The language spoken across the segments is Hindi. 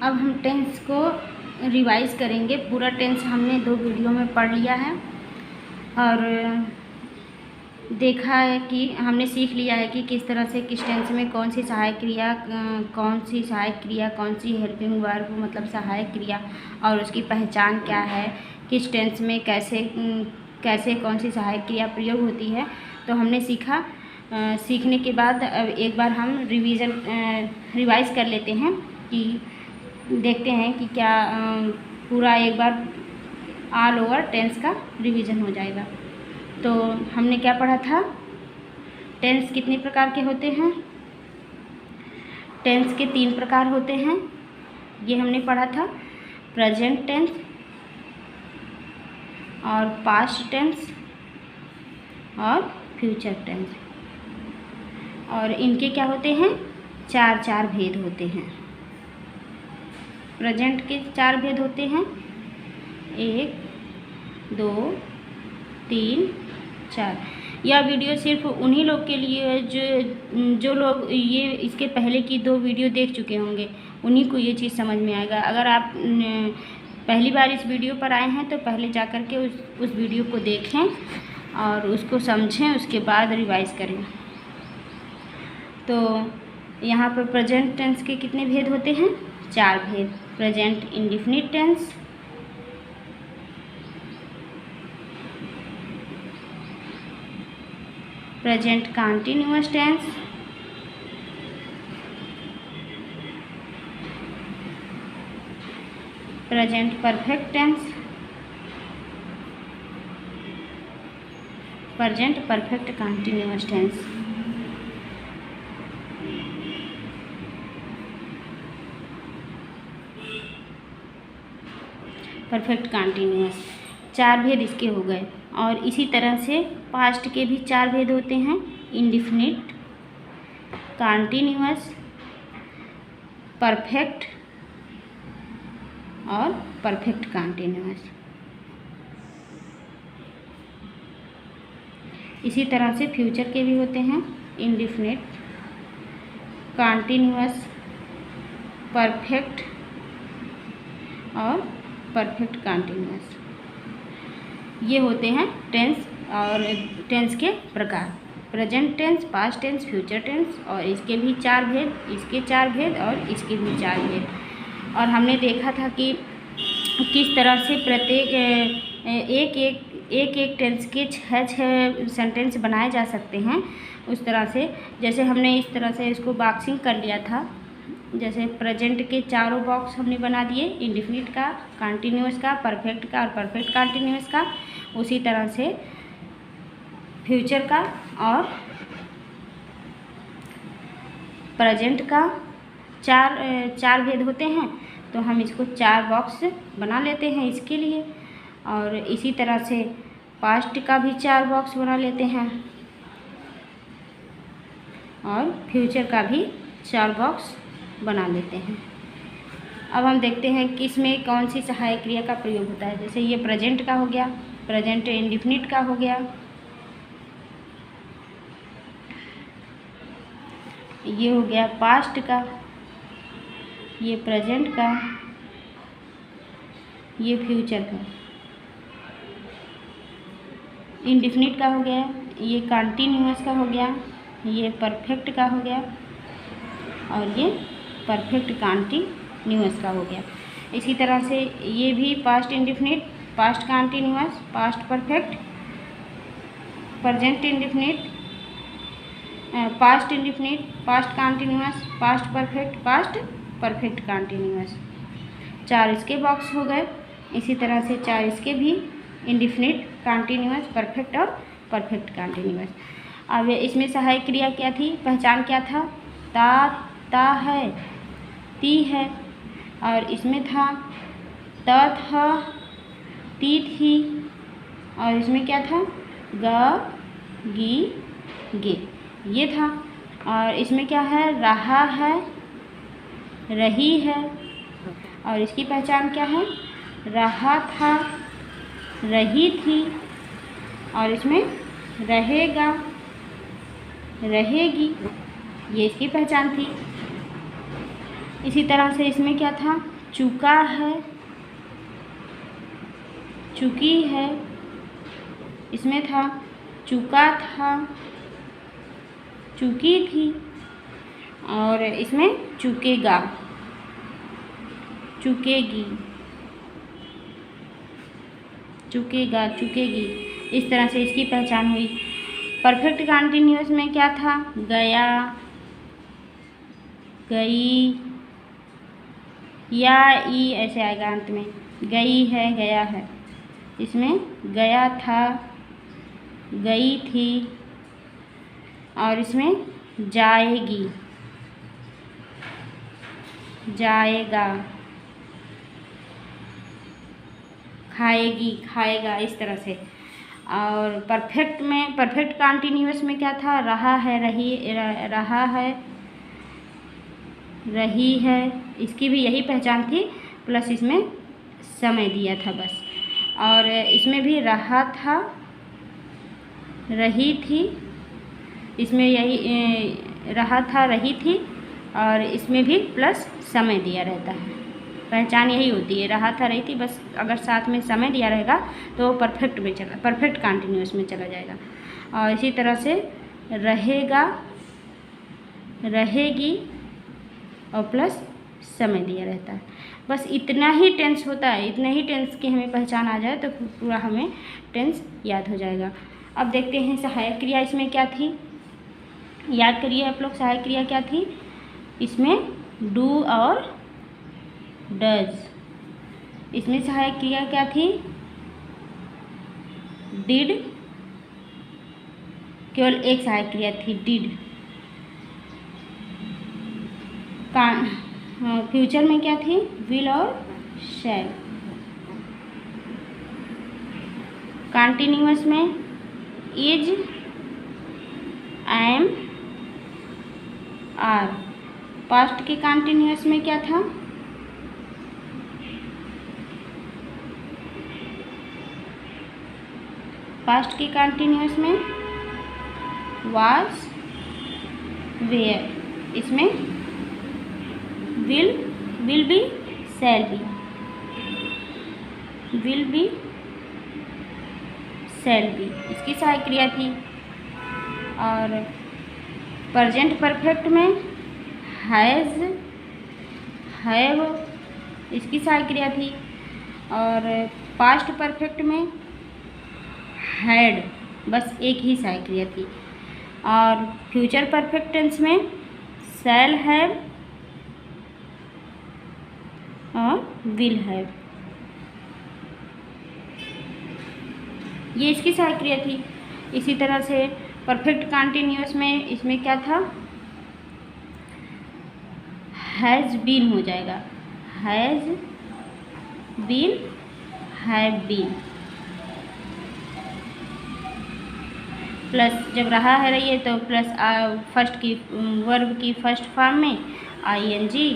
अब हम टेंस को रिवाइज करेंगे। पूरा टेंस हमने 2 वीडियो में पढ़ लिया है और देखा है कि हमने सीख लिया है कि किस तरह से किस टेंस में कौन सी सहायक क्रिया, कौन सी हेल्पिंग वर्ब मतलब सहायक क्रिया और उसकी पहचान क्या है, किस टेंस में कैसे कौन सी सहायक क्रिया प्रयोग होती है। तो हमने सीखा। सीखने के बाद अब एक बार हम रिवाइज कर लेते हैं कि देखते हैं कि क्या पूरा एक बार ऑल ओवर टेंस का रिवीजन हो जाएगा। तो हमने क्या पढ़ा था, टेंस कितने प्रकार के होते हैं। टेंस के 3 प्रकार होते हैं, ये हमने पढ़ा था। प्रेजेंट टेंस और पास्ट टेंस और फ्यूचर टेंस। और इनके क्या होते हैं, 4 भेद होते हैं। प्रेजेंट के 4 भेद होते हैं, 1 2 3 4। यह वीडियो सिर्फ उन्हीं लोग के लिए है जो लोग ये इसके पहले की 2 वीडियो देख चुके होंगे, उन्हीं को ये चीज़ समझ में आएगा। अगर आप पहली बार इस वीडियो पर आए हैं तो पहले जा कर के उस वीडियो को देखें और उसको समझें, उसके बाद रिवाइज करें। तो यहाँ पर प्रेजेंट टेंस के कितने भेद होते हैं, 4 भेद। Present indefinite tense, present continuous tense, present perfect tense, present perfect continuous tense. Perfect continuous 4 भेद इसके हो गए। और इसी तरह से पास्ट के भी 4 भेद होते हैं, इंडेफिनिट, कंटीन्यूअस, परफेक्ट और परफेक्ट कंटीन्यूअस। इसी तरह से फ्यूचर के भी होते हैं, इंडेफिनिट, कंटीन्यूअस, परफेक्ट और परफेक्ट कंटीन्यूअस। ये होते हैं टेंस और टेंस के प्रकार, present tense, past tense, future tense. और इसके भी 4 भेद, इसके 4 भेद और इसके भी 4 भेद। और हमने देखा था कि किस तरह से प्रत्येक एक टेंस के 6 सेंटेंस बनाए जा सकते हैं। उस तरह से जैसे हमने इस तरह से इसको बॉक्सिंग कर लिया था, जैसे प्रेजेंट के 4 बॉक्स हमने बना दिए, इंडेफिनिट का, कंटीन्यूअस का, परफेक्ट का और परफेक्ट कंटीन्यूअस का। उसी तरह से फ्यूचर का और प्रेजेंट का 4 भेद होते हैं। तो हम इसको 4 बॉक्स बना लेते हैं इसके लिए। और इसी तरह से पास्ट का भी 4 बॉक्स बना लेते हैं और फ्यूचर का भी 4 बॉक्स बना लेते हैं। अब हम देखते हैं कि इसमें कौन सी सहायक क्रिया का प्रयोग होता है। जैसे ये प्रेजेंट का हो गया, प्रेजेंट इंडेफिनिट का हो गया, ये हो गया पास्ट का, ये प्रेजेंट का, ये फ्यूचर का, इंडेफिनिट का हो गया, ये कंटीन्यूअस का हो गया, ये परफेक्ट का हो गया और ये परफेक्ट कंटीन्यूअस का हो गया। इसी तरह से ये भी past indefinite, past continuous, past perfect, present indefinite, past indefinite, past continuous, past perfect, past perfect continuous. 4 इसके बॉक्स हो गए। इसी तरह से 4 इसके भी, इंडेफिनिट, कंटीन्यूअस, परफेक्ट और परफेक्ट कंटीन्यूअस। अब इसमें सहायक क्रिया क्या थी, पहचान क्या था, ता है, ती है। और इसमें था त था, ती थी। और इसमें क्या था, ग, गी, गे, ये था। और इसमें क्या है, रहा है, रही है। और इसकी पहचान क्या है, रहा था, रही थी। और इसमें रहेगा, रहेगी, ये इसकी पहचान थी। इसी तरह से इसमें क्या था, चूका है, चूकी है, इसमें था चूका था, चूकी थी, और इसमें चूकेगा, चूकेगी, चूकेगा, चूकेगी। इस तरह से इसकी पहचान हुई। परफेक्ट कंटीन्यूअस में क्या था, गया, गई, या ई ऐसे आएगा अंत में, गई है, गया है। इसमें गया था, गई थी, और इसमें जाएगी, जाएगा, खाएगी, खाएगा, इस तरह से। और परफेक्ट में, परफेक्ट कंटीन्यूअस में क्या था, रहा है, रहा है, रही है, इसकी भी यही पहचान थी, प्लस इसमें समय दिया था बस। और इसमें भी रहा था, रही थी, इसमें यही रहा था, रही थी, और इसमें भी प्लस समय दिया रहता है। पहचान यही होती है, रहा था, रही थी, बस अगर साथ में समय दिया रहेगा तो परफेक्ट में चला, परफेक्ट कंटीन्यूअस में चला जाएगा। और इसी तरह से रहेगा, रहेगी, और प्लस समय दिया रहता है। बस इतना ही टेंस होता है, इतने ही टेंस की हमें पहचान आ जाए तो पूरा हमें टेंस याद हो जाएगा। अब देखते हैं सहायक क्रिया इसमें क्या थी, याद करिए आप लोग, सहायक क्रिया क्या थी इसमें, डू और डज। इसमें सहायक क्रिया क्या थी, डिड, केवल एक सहायक क्रिया थी, डिड। फ्यूचर में क्या थी, विल और शैल। कंटीन्यूअस में इज, एम, आर। पास्ट के कंटीन्यूअस में क्या था, पास्ट के कंटीन्यूअस में वाज, वेयर। इसमें will, will be, shall be, will be, shall be, इसकी सहायक क्रिया थी। और प्रेजेंट परफेक्ट में हैज़, हैव, इसकी सहायक क्रिया थी। और पास्ट परफेक्ट में हैड, बस एक ही सहायक क्रिया थी। और फ्यूचर परफेक्ट टेंस में शैल हैव और विल हैव, ये इसकी सहायक क्रिया थी। इसी तरह से परफेक्ट कंटीन्यूअस में इसमें क्या था, हैज़ बीन हो जाएगा, has been, have been, plus जब रहा है रही है तो प्लस फर्स्ट की वर्ब की फर्स्ट फॉर्म में आईएनजी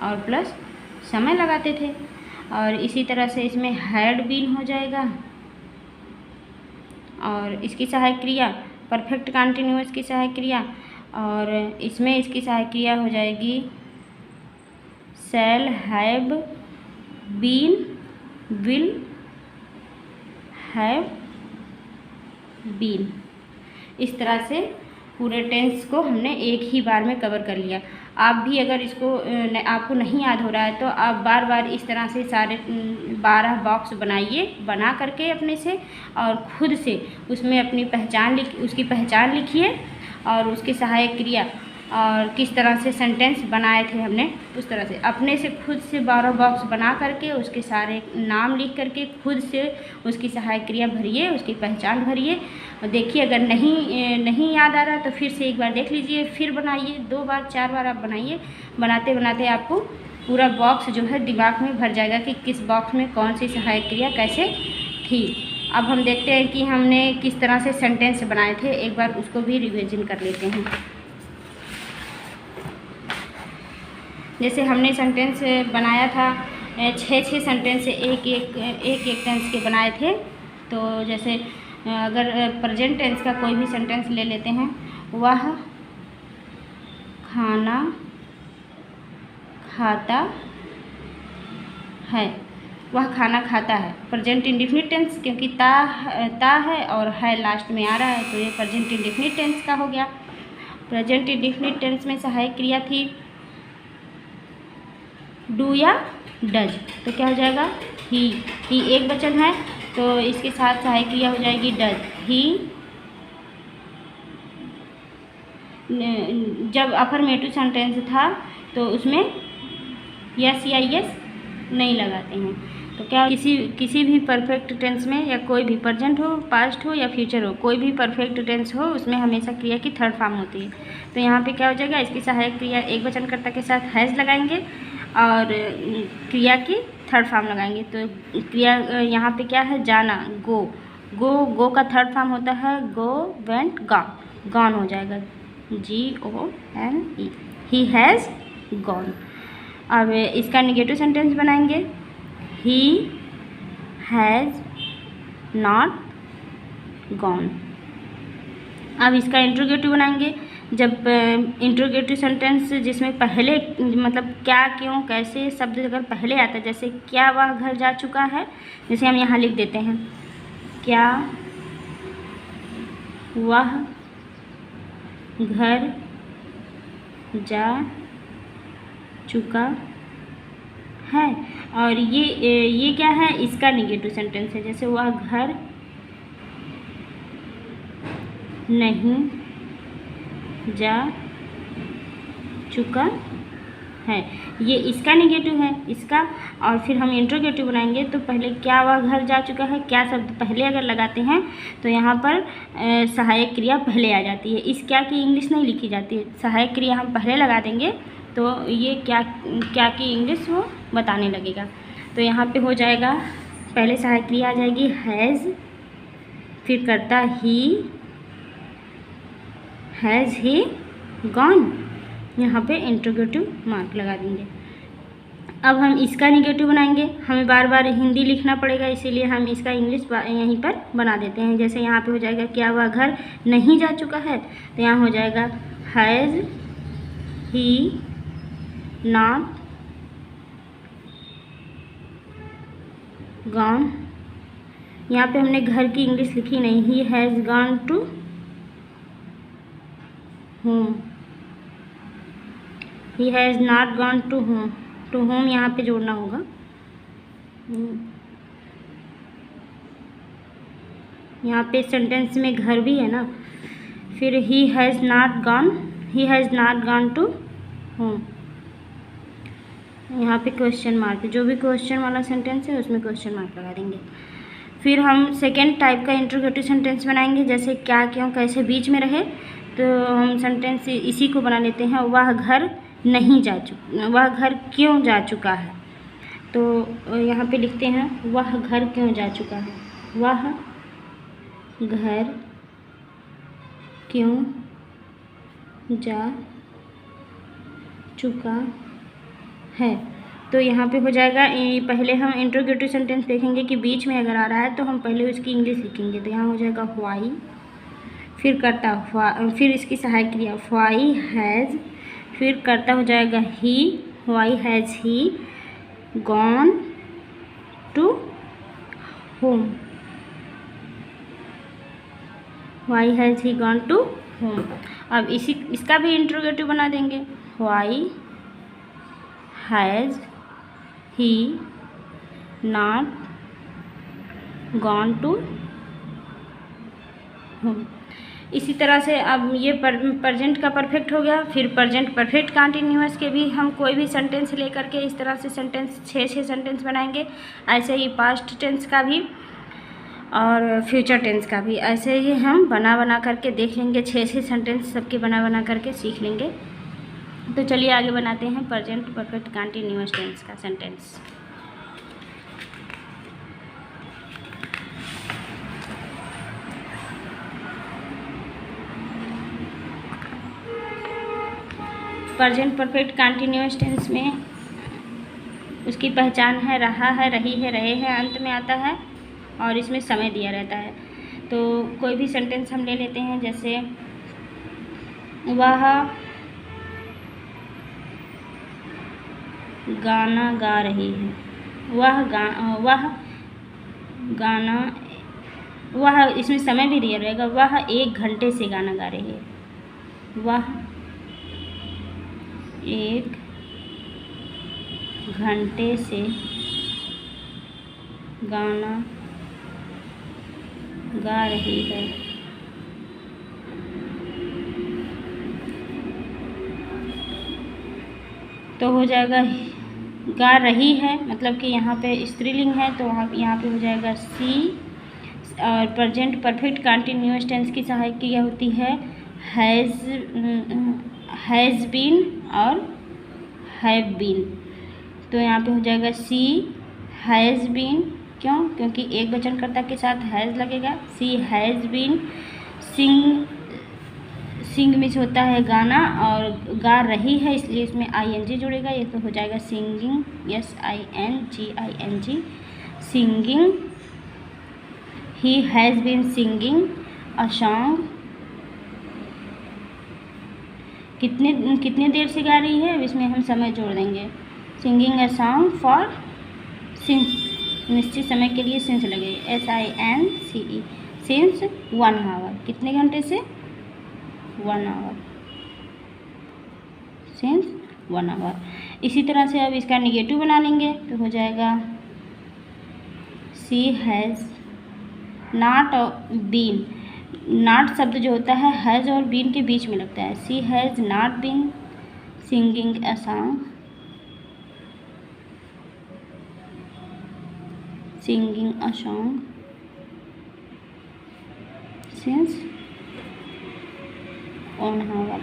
और प्लस समय लगाते थे। और इसी तरह से इसमें हैड बीन हो जाएगा। और इसकी सहायक क्रिया परफेक्ट कंटीन्यूअस की सहायक क्रिया, और इसमें इसकी सहायक क्रिया हो जाएगी shall have been, will have been. इस तरह से पूरे टेंस को हमने एक ही बार में कवर कर लिया। आप भी अगर इसको आपको नहीं याद हो रहा है तो आप बार बार इस तरह से सारे 12 बॉक्स बनाइए, बना करके अपने से, और खुद से उसमें अपनी पहचान उसकी पहचान लिखिए, और उसकी सहायक क्रिया और किस तरह से सेंटेंस बनाए थे हमने, उस तरह से अपने से खुद से 12 बॉक्स बना करके उसके सारे नाम लिख करके खुद से उसकी सहायक क्रिया भरिए, उसकी पहचान भरिए। और देखिए अगर नहीं याद आ रहा तो फिर से एक बार देख लीजिए, फिर बनाइए, 2 बार 4 बार आप बनाइए। बनाते बनाते आपको पूरा बॉक्स जो है दिमाग में भर जाएगा कि किस बॉक्स में कौन सी सहायक क्रिया कैसे थी। अब हम देखते हैं कि हमने किस तरह से सेंटेंस बनाए थे, एक बार उसको भी रिविजन कर लेते हैं। जैसे हमने सेंटेंस बनाया था 6 सेंटेंस एक टेंस के बनाए थे। तो जैसे अगर प्रेजेंट टेंस का कोई भी सेंटेंस ले लेते हैं, वह खाना खाता है, वह खाना खाता है। प्रेजेंट इंडेफिनिट टेंस, क्योंकि ता है और है लास्ट में आ रहा है, तो ये प्रेजेंट इंडेफिनिट टेंस का हो गया। प्रेजेंट इंडेफिनिट टेंस में सहायक क्रिया थी डू या डज, तो क्या हो जाएगा ही एक वचन है तो इसके साथ सहायक क्रिया हो जाएगी डज। ही जब अफर्मेटिव सेंटेंस था तो उसमें यस या यस नहीं लगाते हैं, तो क्या किसी भी परफेक्ट टेंस में या कोई भी प्रेजेंट हो, पास्ट हो या फ्यूचर हो, कोई भी परफेक्ट टेंस हो उसमें हमेशा क्रिया की थर्ड फॉर्म होती है। तो यहाँ पे क्या हो जाएगा, इसकी सहायक क्रिया एक वचनकर्ता के साथ हैज़ लगाएंगे और क्रिया की थर्ड फॉर्म लगाएंगे। तो क्रिया यहाँ पे क्या है, जाना, गो का थर्ड फॉर्म होता है गो, वेंट, गॉन हो जाएगा GONE, ही हैज़ गॉन। अब इसका नेगेटिव सेंटेंस बनाएंगे, ही हैज़ नॉट गॉन। अब इसका इंट्रोगेटिव बनाएंगे। जब इंट्रोगेटिव सेंटेंस जिसमें पहले मतलब क्या, क्यों, कैसे शब्द अगर पहले आता है, जैसे क्या वह घर जा चुका है, जैसे हम यहाँ लिख देते हैं क्या वह घर जा चुका है, और ये क्या है, इसका नेगेटिव सेंटेंस है। जैसे वह घर नहीं जा चुका है, ये इसका नेगेटिव है इसका। और फिर हम इंट्रोगेटिव बनाएंगे तो पहले क्या वह घर जा चुका है, क्या शब्द पहले अगर लगाते हैं तो यहाँ पर सहायक क्रिया पहले आ जाती है। इस क्या की इंग्लिश नहीं लिखी जाती है, सहायक क्रिया हम पहले लगा देंगे तो ये क्या की इंग्लिश वो बताने लगेगा। तो यहाँ पे हो जाएगा, पहले सहायक क्रिया आ जाएगी हैज़, फिर करता हैज़ ही गॉन, यहाँ पे इंट्रोगेटिव मार्क लगा देंगे। अब हम इसका नेगेटिव बनाएंगे, हमें बार बार हिंदी लिखना पड़ेगा इसीलिए हम इसका इंग्लिश यहीं पर बना देते हैं। जैसे यहाँ पे हो जाएगा क्या वह घर नहीं जा चुका है, तो यहाँ हो जाएगा हैज़ ही नॉट गॉन। यहाँ पे हमने घर की इंग्लिश लिखी नहीं, he has gone to home, he has not gone to home, to home यहाँ पे जोड़ना होगा। यहाँ पे सेंटेंस में घर भी है ना, फिर he has not gone to home, यहाँ पे क्वेश्चन मार्क, जो भी क्वेश्चन वाला सेंटेंस है उसमें क्वेश्चन मार्क लगा देंगे। फिर हम सेकेंड टाइप का इंट्रोगेटिव सेंटेंस बनाएंगे, जैसे क्या, क्यों, कैसे बीच में रहे, तो हम सेंटेंस इसी को बना लेते हैं वह घर नहीं जा चुका, वह घर क्यों जा चुका है। तो यहाँ पे लिखते हैं वह घर क्यों जा चुका है, वह घर क्यों जा चुका है। तो यहाँ पे हो जाएगा, पहले हम इंट्रोगेटिव सेंटेंस देखेंगे कि बीच में अगर आ रहा है तो हम पहले उसकी इंग्लिश लिखेंगे। तो यहाँ हो जाएगा व्हाई, फिर करता फिर इसकी सहायक क्रिया व्हाई हैज़, फिर करता हो जाएगा ही, why has he gone to home, why has he gone to home. अब इसका भी इंट्रोगेटिव बना देंगे, why has he not gone to home. इसी तरह से अब ये प्रेजेंट का परफेक्ट हो गया। फिर प्रेजेंट परफेक्ट कंटिन्यूअस के भी हम कोई भी सेंटेंस लेकर के इस तरह से सेंटेंस 6 सेंटेंस बनाएंगे। ऐसे ही पास्ट टेंस का भी और फ्यूचर टेंस का भी ऐसे ही हम बना करके देख लेंगे। 6 सेंटेंस सबके बना करके सीख लेंगे। तो चलिए आगे बनाते हैं प्रेजेंट परफेक्ट कंटिन्यूअस टेंस का sentence. Present perfect continuous tense में उसकी पहचान है रहा है, रही है, रहे हैं अंत में आता है और इसमें समय दिया रहता है। तो कोई भी सेंटेंस हम ले लेते हैं, जैसे वह गाना गा रही है। वह गाना, वह इसमें समय भी दिया रहेगा। वह 1 घंटे से गाना गा रही है। वह 1 घंटे से गाना गा रही है। तो हो जाएगा गा रही है, मतलब कि यहाँ पे स्त्रीलिंग है, तो यहाँ पे हो जाएगा सी। और प्रेजेंट परफेक्ट कंटिन्यूअस टेंस की सहायक क्रिया होती है हैज़ बीन और हैव बीन। तो यहाँ पे हो जाएगा सी हैज़ बीन। क्यों? क्योंकि एक वचनकर्ता के साथ हैज़ लगेगा। सी हैज़ बीन सिंग मिस होता है गाना, और गा रही है इसलिए इसमें ING जुड़ेगा। ये तो हो जाएगा singing, SINGING, singing. He has been singing a song. कितने देर से गा रही है, अब इसमें हम समय जोड़ देंगे। Singing a song for since, निश्चित समय के लिए सिंस लगेगा, SINCE, सिंस 1 आवर। कितने घंटे से? 1 आवर, सिंस 1 आवर। इसी तरह से अब इसका निगेटिव बना लेंगे तो हो जाएगा she has not been. Not शब्द जो होता है हैज़ और बीन के बीच में लगता है। She has not been singing a song, singing a song since 1 hour.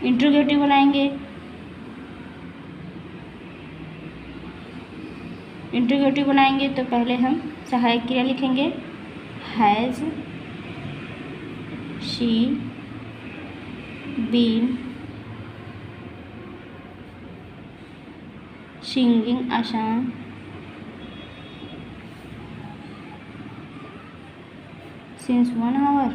Interrogative बनाएंगे। इंट्रोगेटिव बनाएंगे तो पहले हम सहायक क्रिया लिखेंगे has she been singing a song since 1 hour.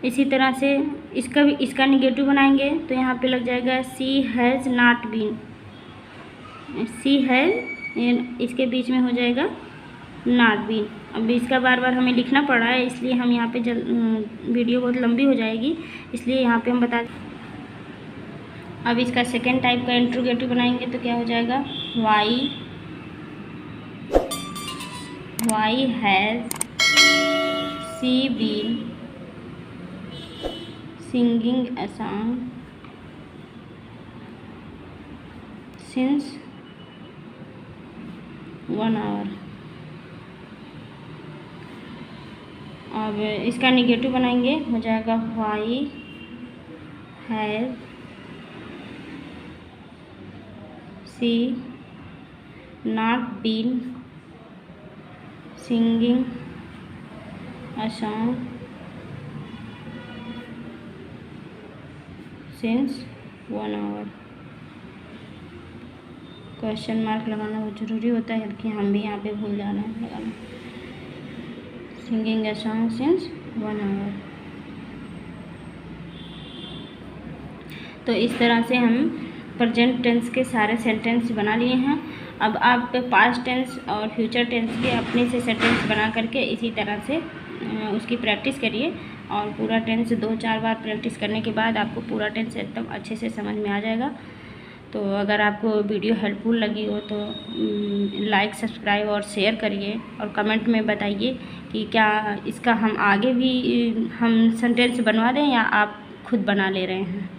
इसी तरह से इसका निगेटिव बनाएंगे तो यहाँ पे लग जाएगा she has not been. She has इसके बीच में हो जाएगा नॉट बीन। अब इसका बार बार हमें लिखना पड़ रहा है, इसलिए हम यहाँ पे वीडियो बहुत लंबी हो जाएगी, इसलिए यहाँ पे हम बता। अब इसका सेकेंड टाइप का इंट्रोगेटिव बनाएंगे तो क्या हो जाएगा why has she been singing a song since 1 hour. अब इसका निगेटिव बनाएंगे हो जाएगा why has she not been singing a song since 1 hour. Question mark लगाना बहुत ज़रूरी होता है, कि हम भी यहाँ पे भूल जाना है लगाना। Singing a song since 1 hour. तो इस तरह से हम प्रेजेंट टेंस के सारे सेंटेंस बना लिए हैं। अब आप पास्ट टेंस और फ्यूचर टेंस के अपने से सेंटेंस बना करके इसी तरह से उसकी प्रैक्टिस करिए, और पूरा टेंस 2-4 बार प्रैक्टिस करने के बाद आपको पूरा टेंस एकदम अच्छे से समझ में आ जाएगा। तो अगर आपको वीडियो हेल्पफुल लगी हो तो लाइक, सब्सक्राइब और शेयर करिए, और कमेंट में बताइए कि क्या इसका हम आगे भी हम सेंटेंस बनवा दें या आप खुद बना ले रहे हैं।